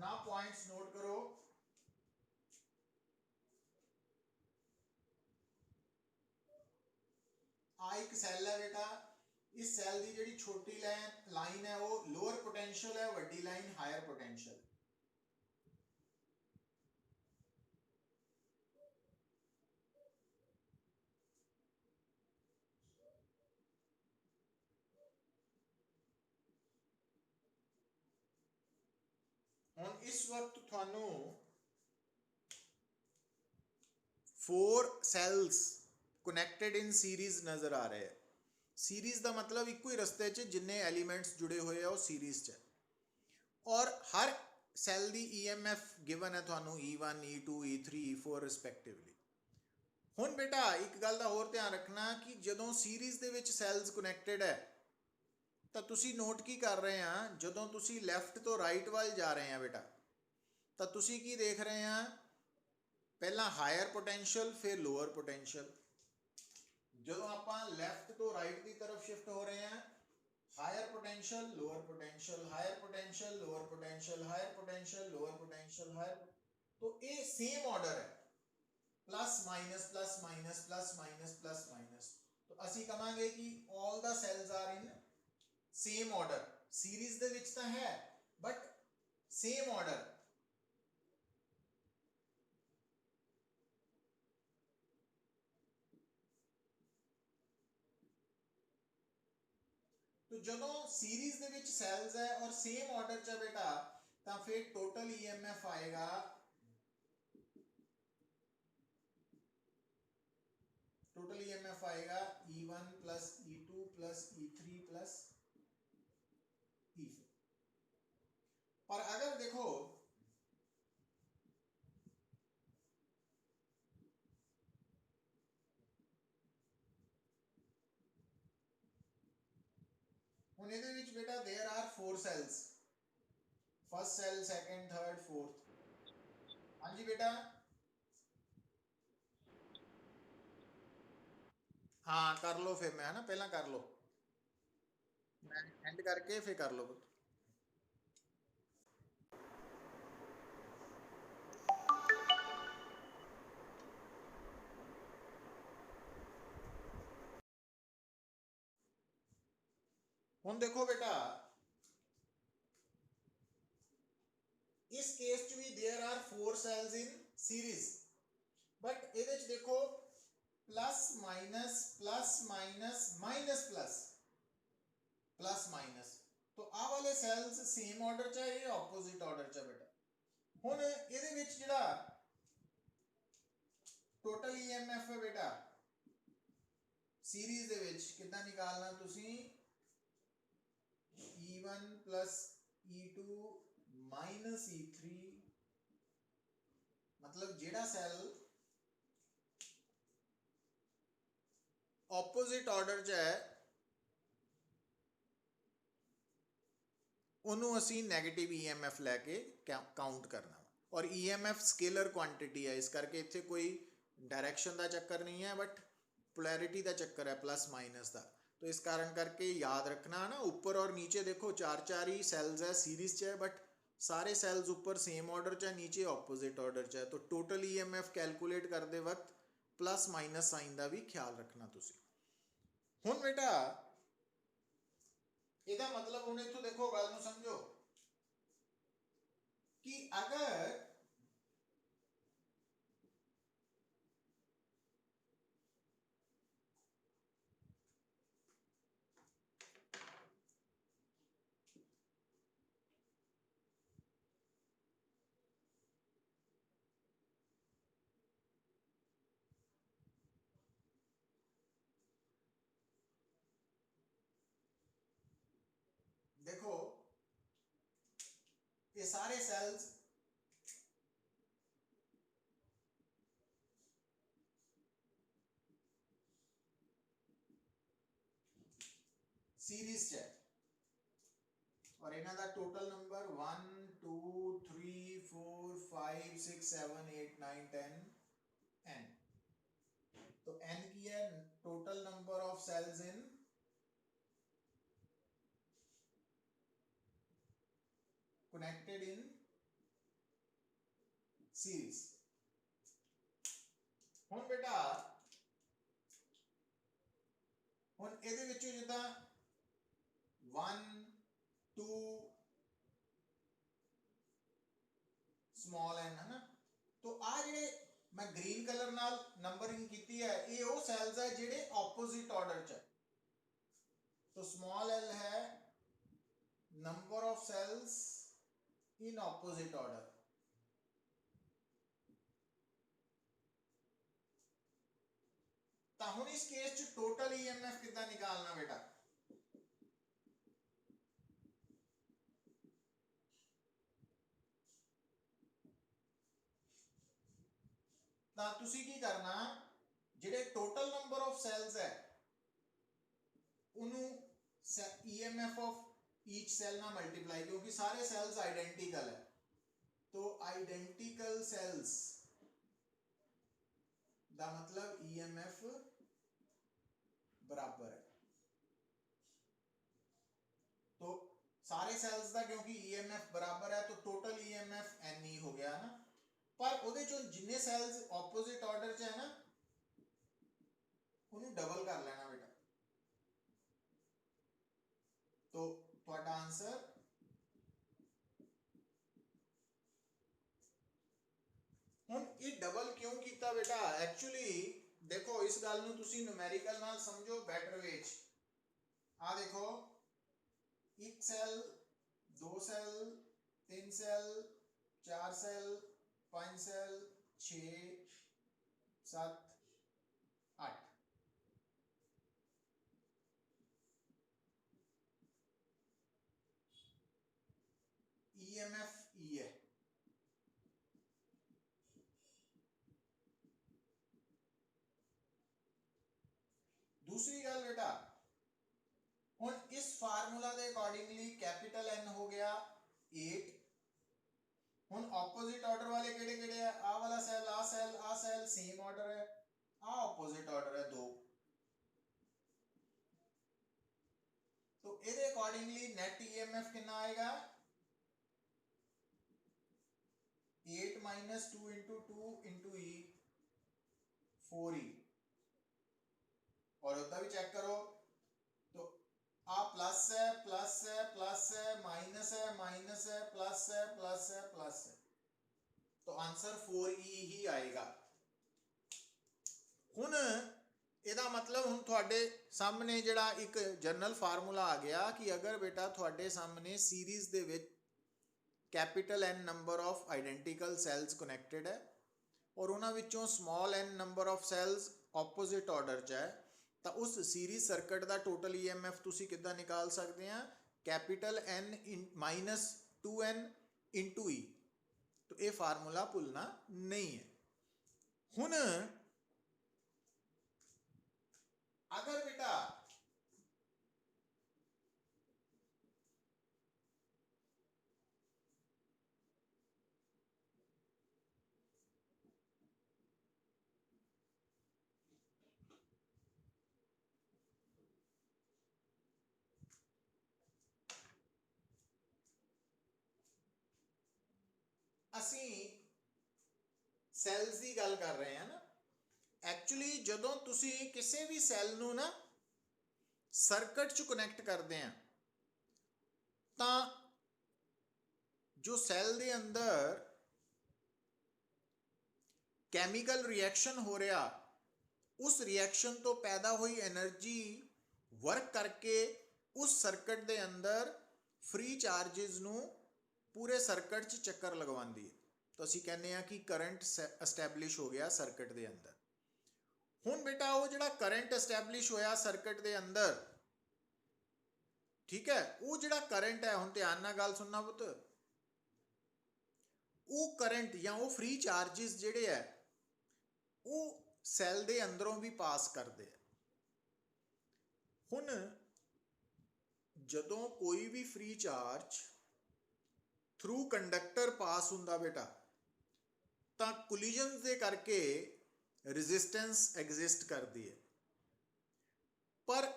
आप पॉइंट्स नोट करो। आ एक सैल है बेटा, इस सैल की जी छोटी लाइन है वो लोअर पोटेंशियल है, वड्डी लाइन हायर पोटेंशियल। हुण इस वक्त थानू 4 सैल्स कनैक्टेड इन सीरीज नज़र आ रहे हैं। सीरीज का मतलब इको ही रस्ते च जिन्ने एलीमेंट्स जुड़े हुए हैं वो सीरीज च है, और हर सैल की EMF गिवन है थानू E1 E2 E3 E4 रिस्पैक्टिवली। हुण बेटा एक गल का होर ध्यान रखना कि जदों सीरीज दे विच सैल्स कनैक्टेड है तो तुसी नोट की कर रहे हैं, जदों तुसी लैफ्ट तो राइट वाल जा रहे हैं बेटा, तो तुसी की देख रहे हैं, पहला हायर पोटेंशियल फिर लोअर पोटेंशियल। जो आप लैफ्ट तो राइट की तरफ शिफ्ट हो रहे हैं, higher potential lower potential, higher potential lower potential, higher potential lower potential, higher. तो ये सेम ऑर्डर है, plus minus plus minus plus minus plus minus. तो असी कहांगे कि all the cells are in same order. Series दे विच तां है बट सेम ऑर्डर। तो जो सीरीज दे विच सैल्स है और सेम ऑर्डर च बेटा, तो फिर टोटल EMF आएगा, टोटल EMF आएगा E1 plus E2 plus E3 plus E4। और अगर देखो हुण इहदे विच बेटा there are 4 cells, first cell second third fourth. हाँ जी बेटा, हाँ कर लो फिर, मैं है ना पहला कर लो, मैं एंड करके फिर कर लो। हुण देखो बेटा, इस केस च भी there are 4 cells in series, but ये देखो plus minus plus minus minus plus plus minus. तो आ वाले सेल्स सेम ऑर्डर च है, ऑपोजिट ऑर्डर च बेटा। हुण इहदे विच जिहड़ा टोटल EMF है बेटा सीरीज दे विच कितना निकालना तुसी, E1 plus E2 minus E3, मतलब जिहड़ा सैल ऑपोजिट ऑर्डर च है ਉਹਨੂੰ ਅਸੀਂ ਨੈਗੇਟਿਵ EMF ਲੈ ਕੇ ਕਾਊਂਟ ਕਰਨਾ। और EMF स्केलर क्वांटिटी है, इस करके इत्थे कोई डायरेक्शन का चक्कर नहीं है, बट पोलैरिटी का चक्कर है प्लस माइनस का। तो इस कारण करके याद रखना ना, ऊपर और नीचे देखो 4 ही सेल्स है सीरीज च है, बट सारे सेल्स ऊपर सेम ऑर्डर च है, नीचे ऑपोजिट ऑर्डर च है। तो टोटल EMF कैलकुलेट करते वक्त प्लस माइनस साइन का भी ख्याल रखना तुसी। हुण बेटा ਇਹਦਾ मतलब ਹੁਣ इथों देखो गल ਨੂੰ समझो कि अगर देखो ये सारे सेल्स सीरीज च है और इन्हां दा टोटल नंबर 1 2 3 4 5 6 7 8 9 10 n। तो n की है total number of cells in connected in series. हुण बेटा हुण इहदे विचों जिद्दां 1 2 स्मॉल n है ना, तो आ जिहड़े मैं ग्रीन कलर नाल नंबरिंग कीती है ये वो सेल्स है जिहड़े ऑपोजिट ऑर्डर च है। तो स्मॉल l है number of cells in opposite order. तो हुण इस केस च टोटल ईएमएफ कितना निकालना बेटा? ਤਾਂ ਤੁਸੀਂ ਕੀ ਕਰਨਾ ਜਿਹੜੇ ਟੋਟਲ ਨੰਬਰ ਆਫ ਸੈਲਸ ਹੈ ਉਹਨੂੰ ईएमएफ ऑफ ईच सेल ना मल्टीप्लाई, क्योंकि सारे सेल्स आइडेंटिकल है। तो आइडेंटिकल सेल्स दा मतलब ईएमएफ बराबर है। तो सारे सेल्स दा क्योंकि ईएमएफ बराबर है तो टोटल ईएमएफ एन ही हो गया ना, पर ਉਹਦੇ ਚੋਂ जिन्ने सेल्स ऑपोजिट ऑर्डर च है ना ਉਹਨੂੰ डबल कर लेना बेटा। तो ਤੁਹਾਡਾ आंसर ਹੁਣ ਇਹ डबल क्यों किया बेटा? एक्चुअली देखो इस गल ਨੂੰ ਤੁਸੀਂ न्यूमेरिकल ਨਾਲ समझो बेटर वे च। आ देखो एक सेल, दो सेल, तीन सेल, चार सेल, 5 सेल, 6 7 8। ईएमएफ ई है। दूसरी गल बेटा हुण इस फार्मूला के अकॉर्डिंगली कैपिटल एन हो गया 8। हुण ऑपोजिट ऑर्डर वाले केड़े केड़े है? आ वाला सेल, आ सेल, आ सेल सेम ऑर्डर है, आ ऑपोजिट ऑर्डर है 2। तो इहदे अकॉर्डिंगली नेट ईएमएफ कितना आएगा? 8 माइनस 2 इंटू 2 इंटू ई 4e। और उधर भी चेक करो तो आ प्लस है प्लस है प्लस है माइनस है माइनस है प्लस है प्लस है प्लस है, तो आंसर 4e ही आएगा। हुण ਇਹਦਾ मतलब हुण ਤੁਹਾਡੇ सामने ਜਿਹੜਾ ਇੱਕ ਜਨਰਲ ਫਾਰਮੂਲਾ ਆ ਗਿਆ ਕਿ ਅਗਰ ਬੇਟਾ ਤੁਹਾਡੇ ਸਾਹਮਣੇ ਸੀਰੀਜ਼ ਦੇ ਵਿੱਚ capital N number of identical cells connected है और उन्होंने विचों small n number of cells opposite order च है, तो उस सीरीज सर्किट का टोटल ईएमएफ तुसी किद्दां निकाल सकते हैं? Capital N minus 2n into E. तो ये फार्मूला भुलना नहीं है। हुण अगर बेटा ਅਸੀਂ ਸੈਲਸ ਦੀ ਗੱਲ ਕਰ ਰਹੇ ਹਾਂ ਨਾ, एक्चुअली ਜਦੋਂ ਤੁਸੀਂ ਕਿਸੇ ਵੀ ਸੈੱਲ ਨੂੰ ਨਾ ਸਰਕਟ ਚ ਕਨੈਕਟ ਕਰਦੇ ਆ ਤਾਂ ਜੋ ਸੈੱਲ ਦੇ ਅੰਦਰ ਕੈਮੀਕਲ ਰਿਐਕਸ਼ਨ ਹੋ ਰਿਹਾ उस रिएक्शन तो पैदा हुई एनर्जी वर्क करके उस सर्किट के अंदर फ्री चार्जिज नूं पूरे सर्किट च चक्कर लगवाती है। तो असी कहने कि करंट एस्टैबलिश हो गया सर्किट के अंदर। हुण बेटा वो जिहड़ा करंट एस्टैबलिश होया सर्किट के अंदर, ठीक है, वो जिहड़ा करंट है, हुण ध्यान नाल गल सुनना पुत, वो करंट या वो फ्री चार्जिज जिहड़े है वो सैल दे अंदरों भी पास करते हैं। हुण ਜਦੋਂ ਕੋਈ ਵੀ ਫ੍ਰੀ ਚਾਰਜ ਥਰੂ ਕੰਡਕਟਰ ਪਾਸ ਹੁੰਦਾ ਬੇਟਾ ਤਾਂ ਕੋਲੀਜਨਸ ਦੇ ਕਰਕੇ ਰੈਜ਼ਿਸਟੈਂਸ ਐਗਜ਼ਿਸਟ ਕਰਦੀ ਹੈ। ਪਰ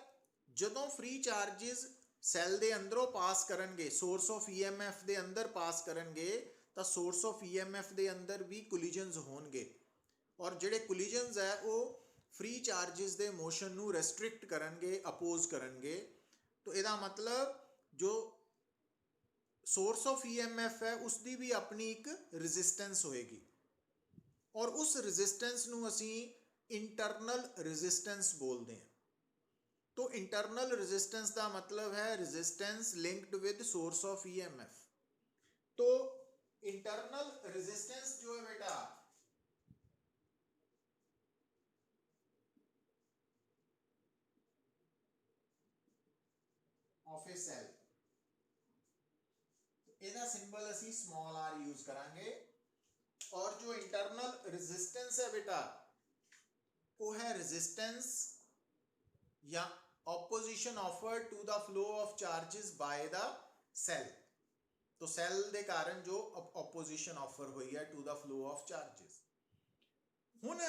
ਜਦੋਂ ਫ੍ਰੀ ਚਾਰजेस ਸੈੱਲ ਦੇ ਅੰਦਰੋਂ ਪਾਸ ਕਰਨਗੇ, ਸੋਰਸ ਆਫ ਈਐਮਐਫ ਦੇ ਅੰਦਰ ਪਾਸ ਕਰਨਗੇ, ਤਾਂ ਸੋਰਸ ਆਫ ਈਐਮਐਫ ਦੇ ਅੰਦਰ ਵੀ ਕੋਲੀਜਨਸ ਹੋਣਗੇ ਔਰ ਜਿਹੜੇ ਕੋਲੀਜਨਸ ਹੈ ਉਹ ਫ੍ਰੀ ਚਾਰजेस ਦੇ ਮੋਸ਼ਨ ਨੂੰ ਰੈਸਟ੍ਰਿਕਟ ਕਰਨਗੇ, ਅਪੋਜ਼ ਕਰਨਗੇ। तो ਇਹਦਾ ਮਤਲਬ ਜੋ सोर्स ऑफ ईएमएफ है उसकी भी अपनी एक रेजिस्टेंस होएगी और उस रेजिस्टेंस नूं असी इंटरनल रेजिस्टेंस बोलते हैं। तो इंटरनल रेजिस्टेंस का मतलब है resistance linked with source of EMF. तो इंटरनल रेजिस्टेंस जो है बेटा ऑफ ए सेल, ਇਹਦਾ ਸਿੰਬਲ ਅਸੀਂ स्मॉल r यूज करांगे और जो इंटरनल रेजिस्टेंस है बेटा वो है रेजिस्टेंस या opposition offered to the flow of charges by the cell. तो सेल के कारण जो ऑपोजिशन ऑफर हुई है to the flow of charges. हुण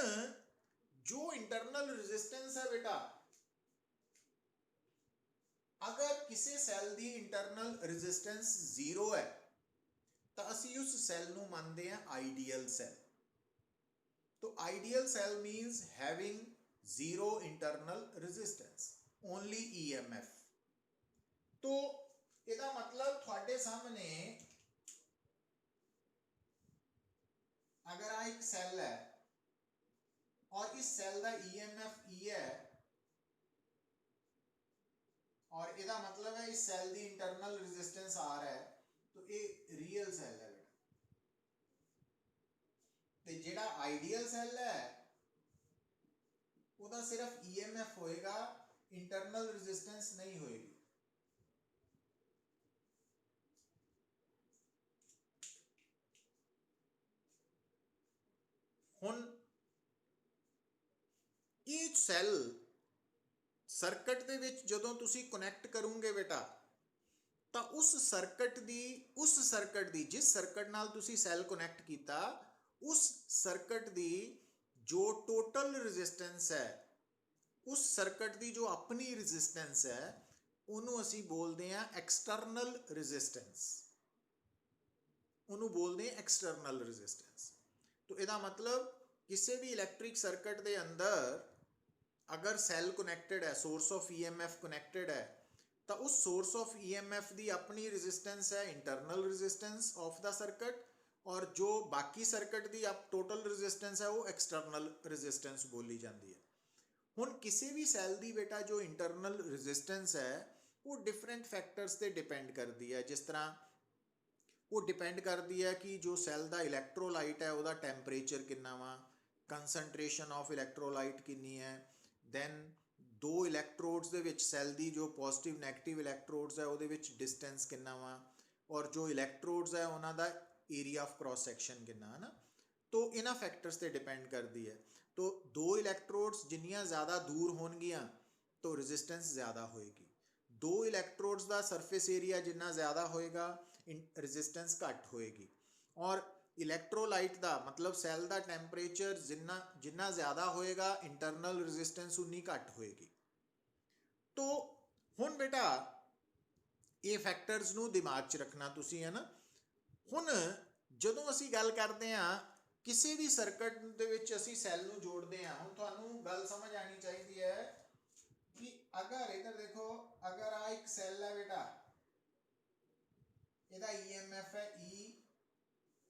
जो इंटरनल रेजिस्टेंस है बेटा अगर किसी सैल की इंटरनल रेजिस्टेंस 0 है तो असी उस सैल नूं मानते हैं आइडियल सैल। तो ideal cell means having 0 internal resistance, only EMF. तो इसका मतलब थोड़े सामने अगर आ एक सैल है और इस सैल का ईएमएफ ई है और इसका मतलब है इस सैल की इंटरनल रेजिस्टेंस आर है, तो ये रियल सैल है बेटा। तो जेड़ा आइडियल सैल है वो सिर्फ ईएमएफ होएगा, इंटरनल रेजिस्टेंस नहीं होएगी। हुण ये सैल सर्किट दे विच जदों तुसी कनैक्ट करोगे बेटा तो उस सर्किट दी जिस सर्किट नाल तुसी सैल कनैक्ट कीता उस सर्किट दी जो टोटल रेजिस्टेंस है, उस सर्किट दी जो अपनी रेजिस्टेंस है उन्होंने असी बोलते हैं एक्सटर्नल रेजिस्टेंस, उन्होंने बोलते हैं एक्सटर्नल रेजिस्टेंस। तो इसका मतलब किसी भी इलैक्ट्रिक सर्किट के अंदर अगर सैल कनैक्टेड है, सोर्स ऑफ ईएमएफ कनैक्टेड है, तो उस सोर्स ऑफ ईएमएफ की अपनी रेजिस्टेंस है internal resistance of the circuit और जो बाकी सर्किट की टोटल रेजिस्टेंस है वो एक्सटर्नल रेजिस्टेंस बोली जाती है। हुण किसी भी सैल की बेटा जो इंटरनल रेजिस्टेंस है वो डिफरेंट फैक्टर्स से डिपेंड करती है। जिस तरह वो डिपेंड करती है कि जो सैल का इलैक्ट्रोलाइट है वह टैंपरेचर कितना वा, कंसनट्रेशन ऑफ इलैक्ट्रोलाइट कितनी है, दैन दो इलैक्ट्रोड्स दे विच सैल दी जो पॉजिटिव नैगेटिव इलैक्ट्रोड्स है वो डिस्टेंस कितना वा और जो इलैक्ट्रोड्स है उन्हों का एरिया ऑफ क्रॉस सैक्शन कितना है ना। तो इन्हां फैक्टर्स ते डिपेंड करती है। तो दो इलैक्ट्रोड्स जिन्नियां ज़्यादा दूर होणगियां तो रेजिस्टेंस ज़्यादा होएगी, दो इलैक्ट्रोड्स का सरफेस एरिया जिन्ना ज़्यादा होएगा रेजिस्टेंस घट होएगी और इलैक्ट्रोलाइट का मतलब सैल का टैंपरेचर जिन्ना ज़्यादा होएगा इंटरनल रेजिस्टेंस उन्नी घट होएगी। तो हुण बेटा ये फैक्टर्स नूं दिमाग च रखना तुसी है ना। हुण जदों असी गल करते हैं किसी भी सर्किट दे विच असी सैल नूं जोड़ते हैं, हुण तुहानूं गल समझ आनी चाहिए है कि अगर इधर देखो अगर आ एक सैल है बेटा, इहदा ईएमएफ है ई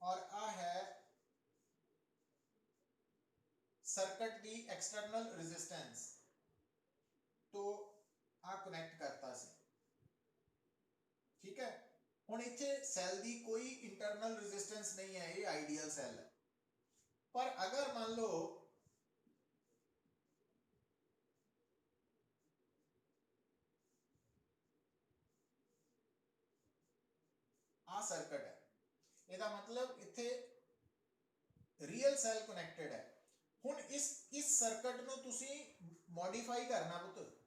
और आ है सर्किट की एक्सटर्नल रेजिस्टेंस, तो आ कनैक्ट करता सी, ठीक है। हुण इत्थे सैल की कोई इंटरनल रेजिस्टेंस नहीं है, ये आइडियल सैल है। पर अगर मान लो आ सर्किट है, इसका मतलब इत्थे रियल सैल कनैक्टेड है। हुण इस सर्किट नूं तुसीं मॉडिफाई करना पुत,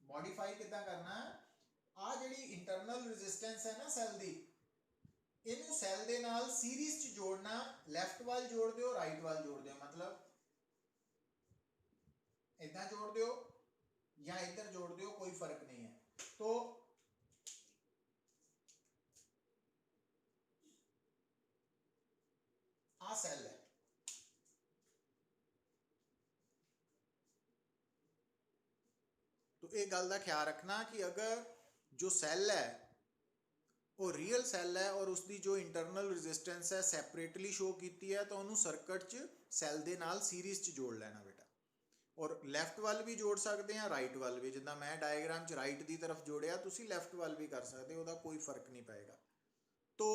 ਮੋਡੀਫਾਈ ਕਿੱਦਾਂ ਕਰਨਾ, ਆ ਜਿਹੜੀ ਇੰਟਰਨਲ ਰੈਜ਼ਿਸਟੈਂਸ ਹੈ ਨਾ ਸੈੱਲ ਦੀ, ਇਹਨੂੰ ਸੈੱਲ ਦੇ ਨਾਲ ਸੀਰੀਜ਼ 'ਚ ਜੋੜਨਾ, ਲੈਫਟ ਵੱਲ ਜੋੜ ਦਿਓ ਰਾਈਟ ਵੱਲ ਜੋੜ ਦਿਓ, ਮਤਲਬ ਇਦਾਂ ਜੋੜ ਦਿਓ ਜਾਂ ਇੱਧਰ ਜੋੜ ਦਿਓ, ਕੋਈ ਫਰਕ ਨਹੀਂ ਹੈ। तो आ सेल है, तो एक गल का ख्याल रखना कि अगर जो सैल है वो रियल सैल है और उसकी जो इंटरनल रजिस्टेंस है सैपरेटली शो की है, तो उन्होंने सर्किट च सैल के नाल सीरीज च जोड़ लेना बेटा। और लैफ्ट वाल भी जोड़ सकते हैं, राइट वाल भी, जिदा मैं डायग्राम च राइट की तरफ जोड़िया, तुसी लैफ्ट वाल भी कर सकते हो, कोई फर्क नहीं पेगा। तो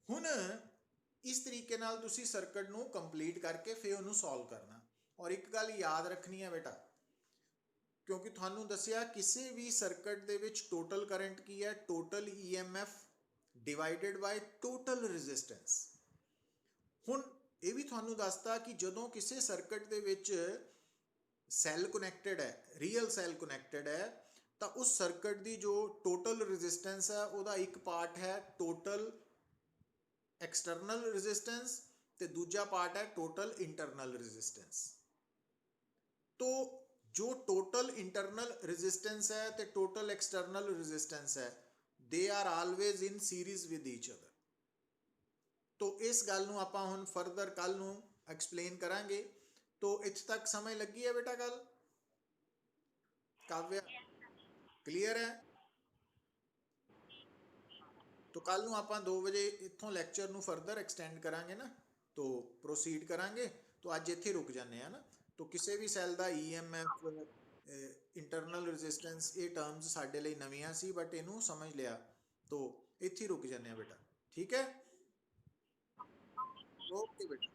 हुण इस तरीके नाल तुसी सर्किट नूं कंप्लीट करके फिर उन्होंने सॉल्व करना। और एक गल याद रखनी है बेटा, क्योंकि थानू दसिया किसी भी सर्किट दे विच टोटल करंट की है, total EMF divided by total resistance. हुण ये भी थानू दसता कि जदों किसी सर्किट दे विच सैल कनैक्टेड है, रियल सैल कनैक्टेड है, तो उस सर्किट की जो टोटल रजिस्टेंस है उसका एक पार्ट है टोटल एक्सटर्नल रजिस्टेंस, तो दूजा पार्ट है टोटल इंटरनल रजिस्टेंस। तो जो टोटल इंटरनल रजिस्टेंस है तो टोटल एक्सटर्नल रजिस्टेंस है, they are always in series with each other. तो इस गल नूं आपां हुण फरदर कल नूं एक्सप्लेन करांगे। तो इत्थे तक समझ लगी है बेटा गल? काव्या क्लीयर है? तो कल नूं आपां 2 बजे इत्थों लैक्चर नूं फरदर एक्सटेंड करांगे ना, तो प्रोसीड करांगे। तो अज इत्थे रुक जाने हैं ना। तो किसी भी सैल का EMF इंटरनल रजिस्टेंस ये टर्म्स साडे लई नवीआं सी, बट इनू समझ लिया, तो इत्थे रुक जाने बेटा, ठीक है? ओके बेटा,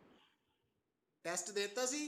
टेस्ट देता सी।